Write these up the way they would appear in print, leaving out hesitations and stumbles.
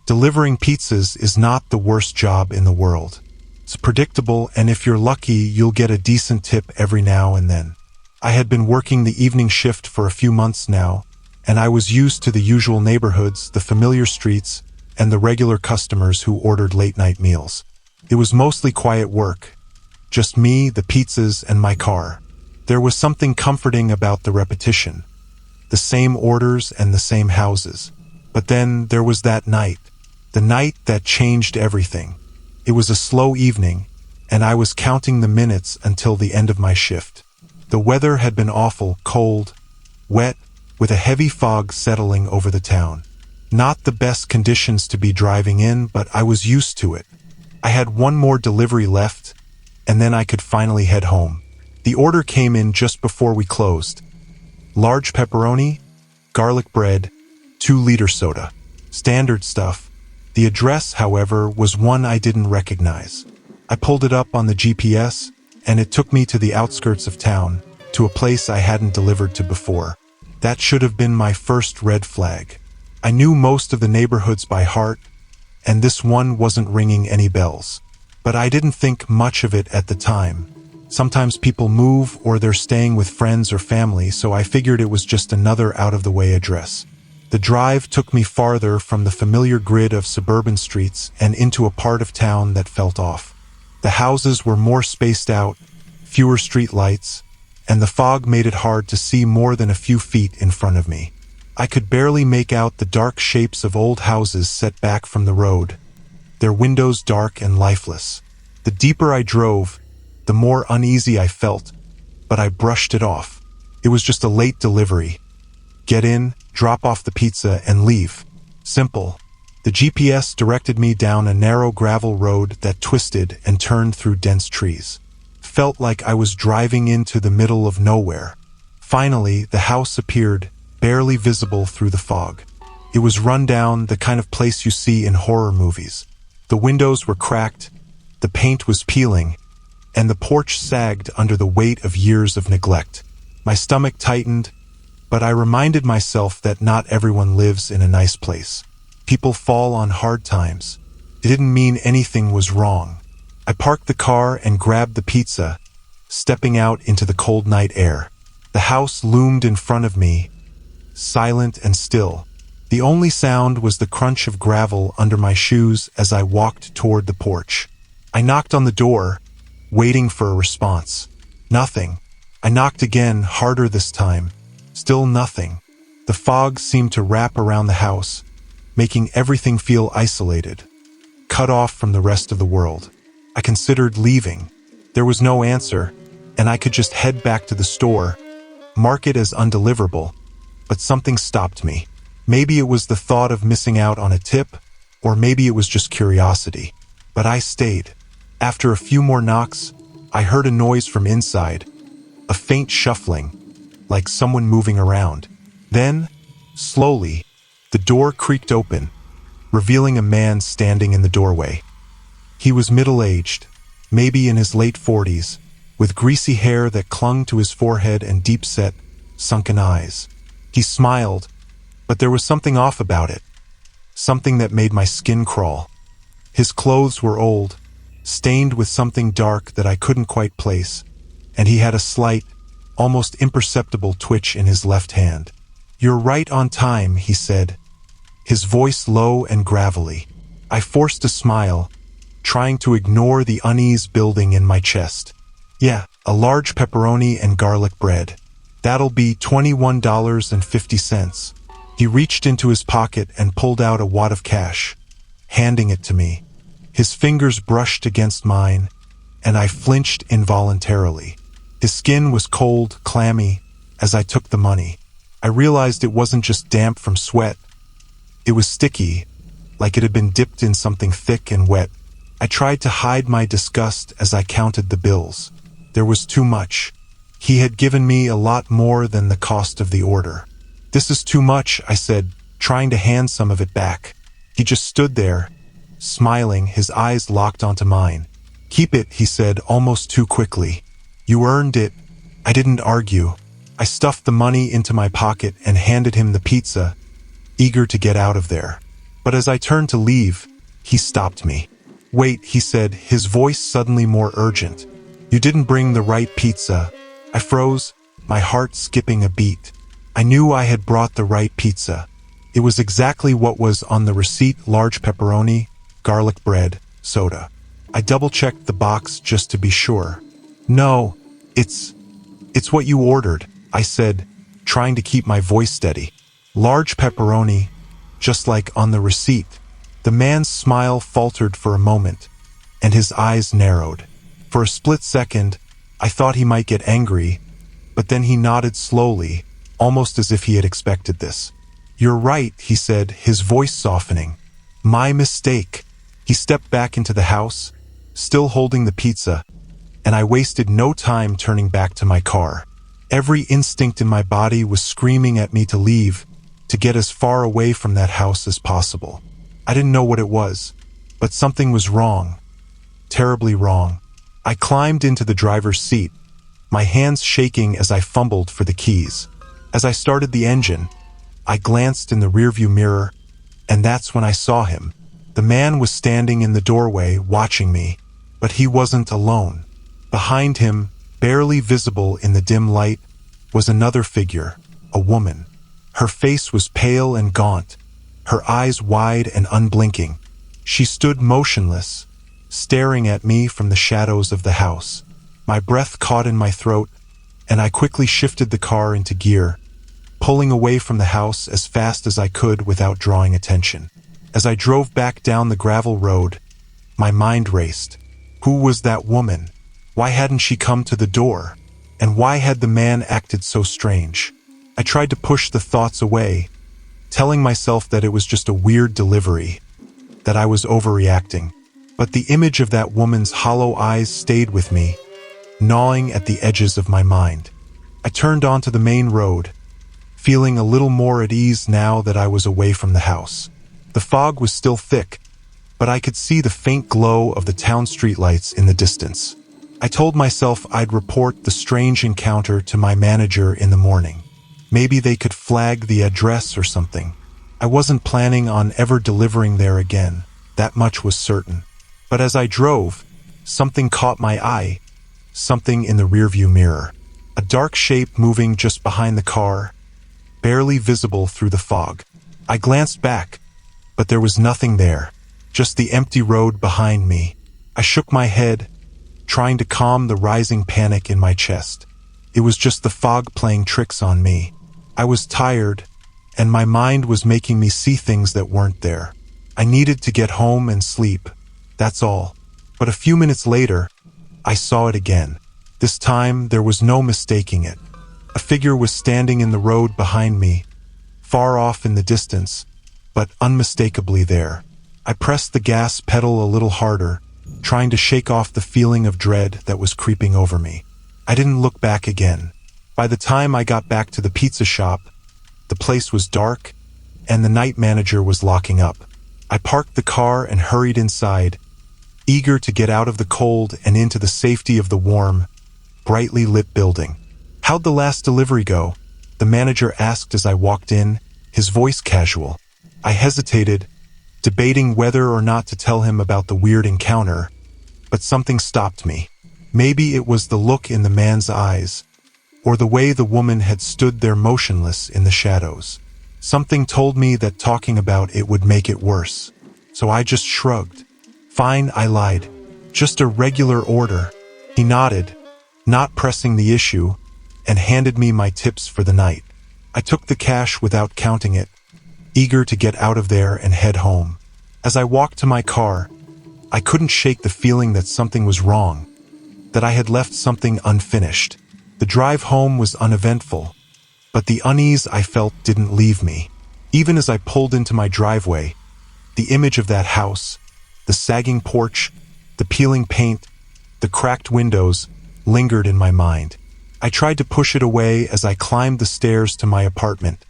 Delivering pizzas is not the worst job in the world. It's predictable, and if you're lucky, you'll get a decent tip every now and then. I had been working the evening shift for a few months now, and I was used to the usual neighborhoods, the familiar streets, and the regular customers who ordered late-night meals. It was mostly quiet work. Just me, the pizzas, and my car. There was something comforting about the repetition. The same orders and the same houses. But then there was that night. The night that changed everything. It was a slow evening, and I was counting the minutes until the end of my shift. The weather had been awful, cold, wet, with a heavy fog settling over the town. Not the best conditions to be driving in, but I was used to it. I had one more delivery left, and then I could finally head home. The order came in just before we closed. Large pepperoni, garlic bread, 2-liter soda. Standard stuff. The address, however, was one I didn't recognize. I pulled it up on the GPS, and it took me to the outskirts of town, to a place I hadn't delivered to before. That should have been my first red flag. I knew most of the neighborhoods by heart, and this one wasn't ringing any bells. But I didn't think much of it at the time. Sometimes people move or they're staying with friends or family, so I figured it was just another out-of-the-way address. The drive took me farther from the familiar grid of suburban streets and into a part of town that felt off. The houses were more spaced out, fewer street lights, and the fog made it hard to see more than a few feet in front of me. I could barely make out the dark shapes of old houses set back from the road, their windows dark and lifeless. The deeper I drove, the more uneasy I felt, but I brushed it off. It was just a late delivery. Get in, drop off the pizza, and leave. Simple. The GPS directed me down a narrow gravel road that twisted and turned through dense trees. Felt like I was driving into the middle of nowhere. Finally, the house appeared, barely visible through the fog. It was run down, the kind of place you see in horror movies. The windows were cracked, the paint was peeling, and the porch sagged under the weight of years of neglect. My stomach tightened, but I reminded myself that not everyone lives in a nice place. People fall on hard times. It didn't mean anything was wrong. I parked the car and grabbed the pizza, stepping out into the cold night air. The house loomed in front of me, silent and still. The only sound was the crunch of gravel under my shoes as I walked toward the porch. I knocked on the door, waiting for a response. Nothing. I knocked again, harder this time. Still nothing. The fog seemed to wrap around the house, making everything feel isolated, cut off from the rest of the world. I considered leaving. There was no answer, and I could just head back to the store, mark it as undeliverable, but something stopped me. Maybe it was the thought of missing out on a tip, or maybe it was just curiosity. But I stayed. After a few more knocks, I heard a noise from inside, a faint shuffling, like someone moving around. Then, slowly, the door creaked open, revealing a man standing in the doorway. He was middle-aged, maybe in his late 40s, with greasy hair that clung to his forehead and deep-set, sunken eyes. He smiled, but there was something off about it, something that made my skin crawl. His clothes were old, stained with something dark that I couldn't quite place, and he had a slight, almost imperceptible twitch in his left hand. "You're right on time," he said, his voice low and gravelly. I forced a smile, trying to ignore the unease building in my chest. "Yeah, a large pepperoni and garlic bread. That'll be $21.50. He reached into his pocket and pulled out a wad of cash, handing it to me. His fingers brushed against mine, and I flinched involuntarily. His skin was cold, clammy, as I took the money. I realized it wasn't just damp from sweat. It was sticky, like it had been dipped in something thick and wet. I tried to hide my disgust as I counted the bills. There was too much. He had given me a lot more than the cost of the order. "This is too much," I said, trying to hand some of it back. He just stood there, smiling, his eyes locked onto mine. "Keep it," he said, almost too quickly. "You earned it." I didn't argue. I stuffed the money into my pocket and handed him the pizza, eager to get out of there. But as I turned to leave, he stopped me. "Wait," he said, his voice suddenly more urgent. "You didn't bring the right pizza." I froze, my heart skipping a beat. I knew I had brought the right pizza. It was exactly what was on the receipt: large pepperoni, garlic bread, soda. I double-checked the box just to be sure. "No, it's what you ordered," I said, trying to keep my voice steady. "Large pepperoni, just like on the receipt." The man's smile faltered for a moment, and his eyes narrowed. For a split second, I thought he might get angry, but then he nodded slowly, almost as if he had expected this. "You're right," he said, his voice softening. "My mistake." He stepped back into the house, still holding the pizza, and I wasted no time turning back to my car. Every instinct in my body was screaming at me to leave, to get as far away from that house as possible. I didn't know what it was, but something was wrong. Terribly wrong. I climbed into the driver's seat, my hands shaking as I fumbled for the keys. As I started the engine, I glanced in the rearview mirror, and that's when I saw him. The man was standing in the doorway, watching me, but he wasn't alone. Behind him, barely visible in the dim light, was another figure, a woman. Her face was pale and gaunt, her eyes wide and unblinking. She stood motionless, staring at me from the shadows of the house. My breath caught in my throat, and I quickly shifted the car into gear, pulling away from the house as fast as I could without drawing attention. As I drove back down the gravel road, my mind raced. Who was that woman? Why hadn't she come to the door? And why had the man acted so strange? I tried to push the thoughts away, telling myself that it was just a weird delivery, that I was overreacting. But the image of that woman's hollow eyes stayed with me, gnawing at the edges of my mind. I turned onto the main road, feeling a little more at ease now that I was away from the house. The fog was still thick, but I could see the faint glow of the town streetlights in the distance. I told myself I'd report the strange encounter to my manager in the morning. Maybe they could flag the address or something. I wasn't planning on ever delivering there again, that much was certain. But as I drove, something caught my eye, something in the rearview mirror. A dark shape moving just behind the car, barely visible through the fog. I glanced back, but there was nothing there, just the empty road behind me. I shook my head, trying to calm the rising panic in my chest. It was just the fog playing tricks on me. I was tired, and my mind was making me see things that weren't there. I needed to get home and sleep, that's all. But a few minutes later, I saw it again. This time, there was no mistaking it. A figure was standing in the road behind me, far off in the distance, but unmistakably there. I pressed the gas pedal a little harder, trying to shake off the feeling of dread that was creeping over me. I didn't look back again. By the time I got back to the pizza shop, the place was dark, and the night manager was locking up. I parked the car and hurried inside, eager to get out of the cold and into the safety of the warm, brightly lit building. "How'd the last delivery go?" the manager asked as I walked in, his voice casual. I hesitated, debating whether or not to tell him about the weird encounter, but something stopped me. Maybe it was the look in the man's eyes, or the way the woman had stood there motionless in the shadows. Something told me that talking about it would make it worse, so I just shrugged. "Fine," I lied. "Just a regular order." He nodded, not pressing the issue, and handed me my tips for the night. I took the cash without counting it, eager to get out of there and head home. As I walked to my car, I couldn't shake the feeling that something was wrong, that I had left something unfinished. The drive home was uneventful, but the unease I felt didn't leave me. Even as I pulled into my driveway, the image of that house, the sagging porch, the peeling paint, the cracked windows, lingered in my mind. I tried to push it away as I climbed the stairs to my apartment,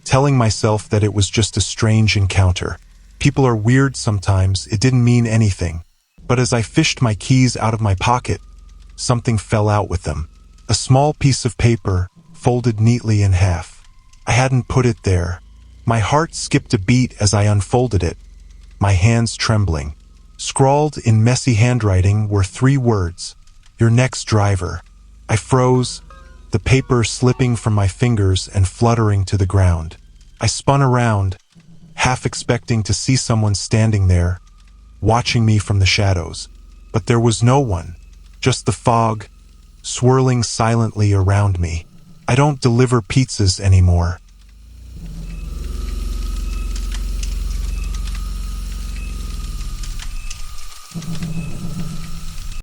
telling myself that it was just a strange encounter. People are weird sometimes, it didn't mean anything. But as I fished my keys out of my pocket, something fell out with them. A small piece of paper, folded neatly in half. I hadn't put it there. My heart skipped a beat as I unfolded it, my hands trembling. Scrawled in messy handwriting were 3 words: "Your next driver." I froze, the paper slipping from my fingers and fluttering to the ground. I spun around, half expecting to see someone standing there, watching me from the shadows. But there was no one, just the fog, swirling silently around me. "I don't deliver pizzas anymore,"